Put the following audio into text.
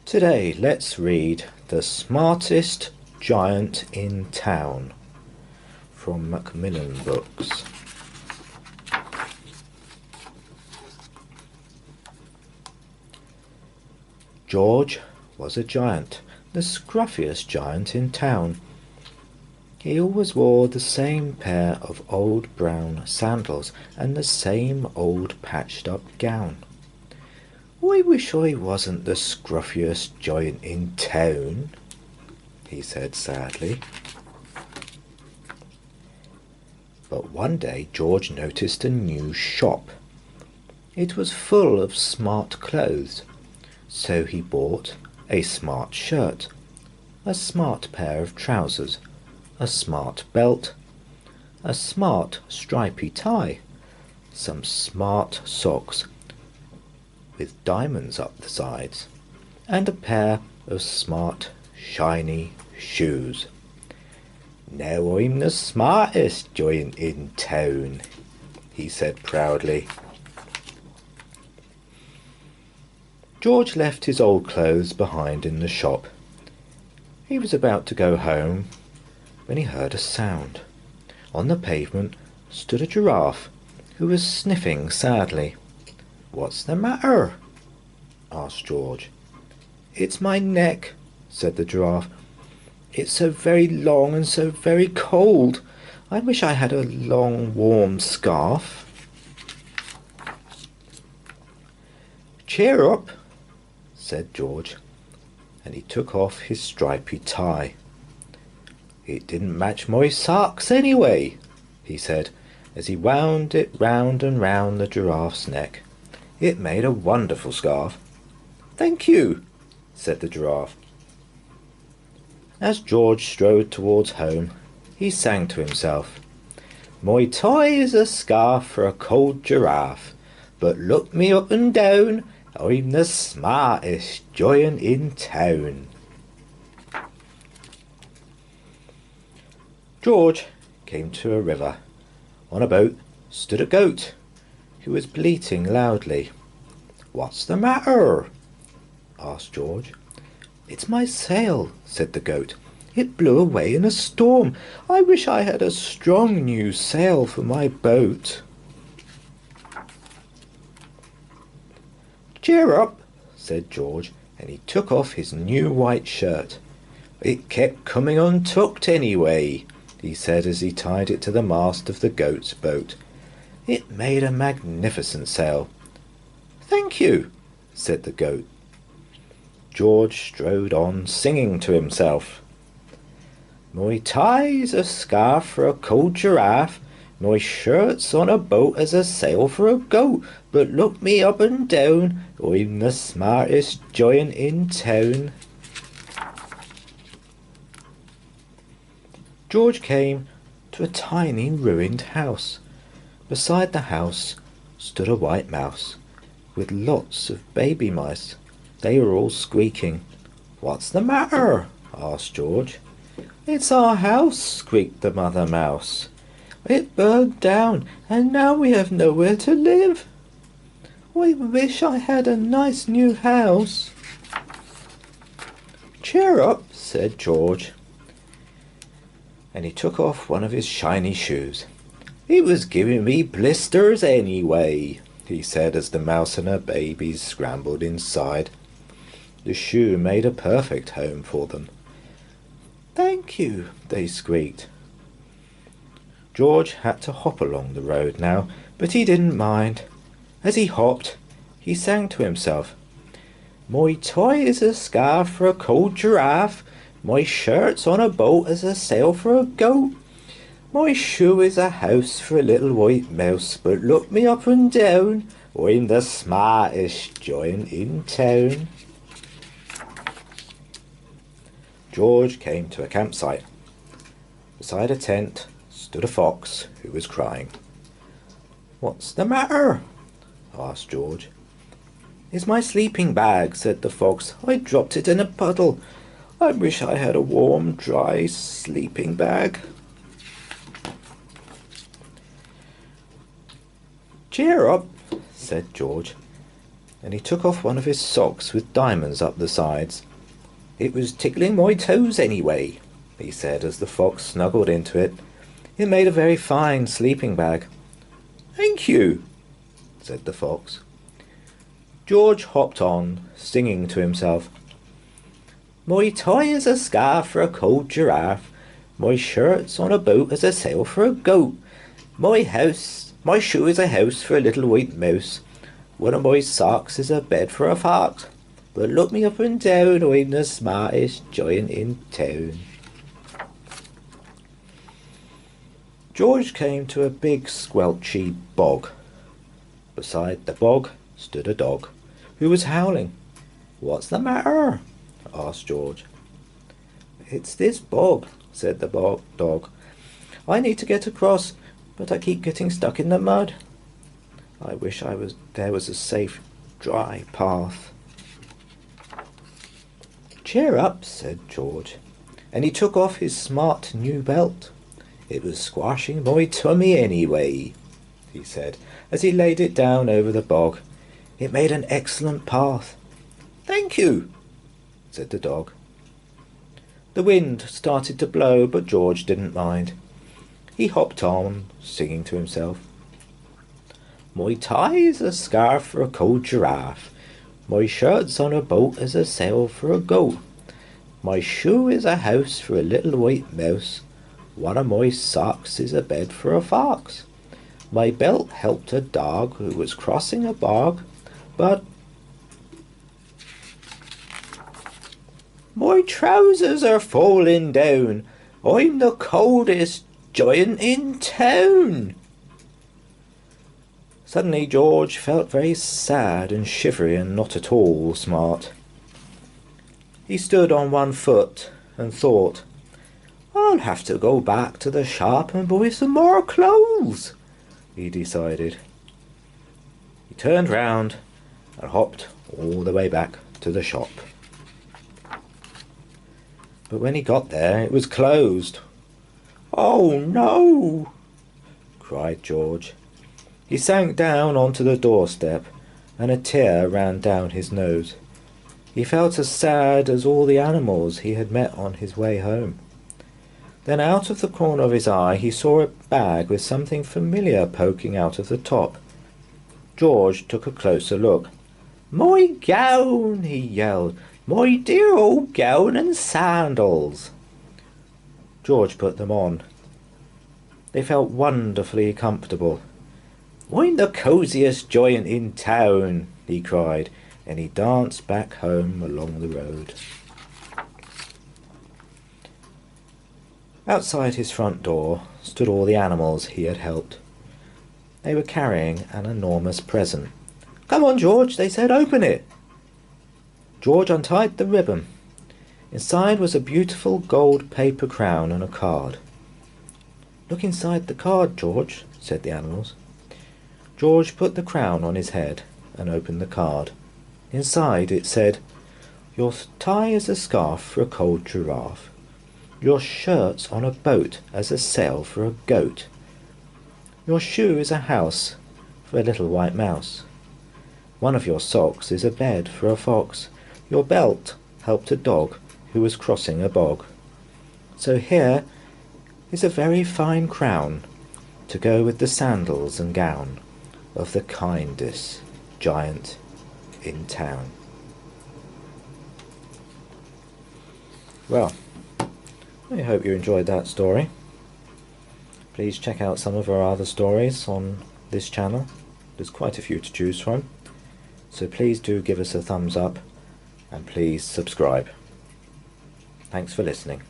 Today let's read The Smartest Giant in Town from Macmillan Books. George was a giant, the scruffiest giant in town. He always wore the same pair of old brown sandals and the same old patched-up gown. "I wish I wasn't the scruffiest giant in town," he said sadly. But one day George noticed a new shop. It was full of smart clothes, so he bought a smart shirt, a smart pair of trousers, a smart belt, a smart stripy tie, some smart socks with diamonds up the sides, and a pair of smart shiny shoes. "Now I'm the smartest giant in town," he said proudly. George left his old clothes behind in the shop. He was about to go home when he heard a sound. On the pavement stood a giraffe who was sniffing sadly. "What's the matter?" asked George. "It's my neck," said the giraffe. "It's so very long and so very cold. I wish I had a long warm scarf." "Cheer up," said George, and he took off his stripy tie. "It didn't match my socks anyway," he said, as he wound it round and round the giraffe's neck. It made a wonderful scarf. "Thank you," said the giraffe. As George strode towards home, he sang to himself, "My tie is a scarf for a cold giraffe, but look me up and down, I'm the smartest giant in town." George came to a river. On a boat stood a goat who was bleating loudly. "What's the matter?" asked George. "It's my sail," said the goat. "It blew away in a storm. I wish I had a strong new sail for my boat." "Cheer up," said George, and he took off his new white shirt. "It kept coming untucked anyway," he said as he tied it to the mast of the goat's boat. It made a magnificent sail. "Thank you," said the goat. George strode on, singing to himself, "My tie's a scarf for a cold giraffe, my shirt's on a boat as a sail for a goat, but look me up and down, I'm the smartest giant in town." George came to a tiny ruined house. Beside the house stood a white mouse with lots of baby mice. They were all squeaking. "What's the matter?" asked George. "It's our house," squeaked the mother mouse. "It burned down, and now we have nowhere to live. I wish I had a nice new house." "Cheer up," said George, and he took off one of his shiny shoes. "It was giving me blisters anyway," he said as the mouse and her babies scrambled inside. The shoe made a perfect home for them. "Thank you," they squeaked. George had to hop along the road now, but he didn't mind. As he hopped, he sang to himself, "My tie is a scarf for a cold giraffe, my shirt's on a boat as a sail for a goat, my shoe is a house for a little white mouse, but look me up and down, I'm the smartest giant in town." George came to a campsite. Beside a tent stood a fox who was crying. "What's the matter?" asked George. "It's my sleeping bag," said the fox. "I dropped it in a puddle. I wish I had a warm, dry sleeping bag." "Cheer up," said George, and he took off one of his socks with diamonds up the sides. "It was tickling my toes anyway," he said as the fox snuggled into it. "It made a very fine sleeping bag." "Thank you," said the fox. George hopped on, singing to himself. "My tie is a scarf for a cold giraffe. My shirt's on a boat as a sail for a goat. My shoe is a house for a little white mouse. One of my socks is a bed for a fox. But look me up and down, I'm the smartest giant in town." George came to a big squelchy bog. Beside the bog stood a dog, who was howling. "What's the matter?" asked George. "It's this bog," said the dog. "I need to get across, but I keep getting stuck in the mud. I wish there was a safe, dry path." "Cheer up," said George, and he took off his smart new belt. "It was squashing my tummy anyway," he said, as he laid it down over the bog. "It made an excellent path." "Thank you," said the dog. The wind started to blow, but George didn't mind. He hopped on, singing to himself. "My tie's a scarf for a cold giraffe. My shirt's on a boat as a sail for a goat. My shoe is a house for a little white mouse. One of my socks is a bed for a fox. My belt helped a dog who was crossing a bog, but my trousers are falling down. I'm the coldest giant in town." Suddenly George felt very sad and shivery and not at all smart. He stood on one foot and thought, "I'll have to go back to the shop and buy some more clothes," he decided. He turned round and hopped all the way back to the shop. But when he got there, it was closed. "Oh no!" cried George. He sank down onto the doorstep, and a tear ran down his nose. He felt as sad as all the animals he had met on his way home. Then out of the corner of his eye he saw a bag with something familiar poking out of the top. George took a closer look. "My gown!" he yelled. "My dear old gown and sandals!" George put them on. They felt wonderfully comfortable. "I'm the cosiest giant in town," he cried, and he danced back home along the road. Outside his front door stood all the animals he had helped. They were carrying an enormous present. "Come on, George," they said, "open it." George untied the ribbon. Inside was a beautiful gold paper crown and a card. "Look inside the card, George," said the animals. George put the crown on his head and opened the card. Inside it said, "Your tie is a scarf for a cold giraffe. Your shirt's on a boat as a sail for a goat. Your shoe is a house for a little white mouse. One of your socks is a bed for a fox. Your belt helped a dog who was crossing a bog. So here is a very fine crown to go with the sandals and gown of the kindest giant in town." Well, I hope you enjoyed that story. Please check out some of our other stories on this channel. There's quite a few to choose from. So please do give us a thumbs up and please subscribe. Thanks for listening.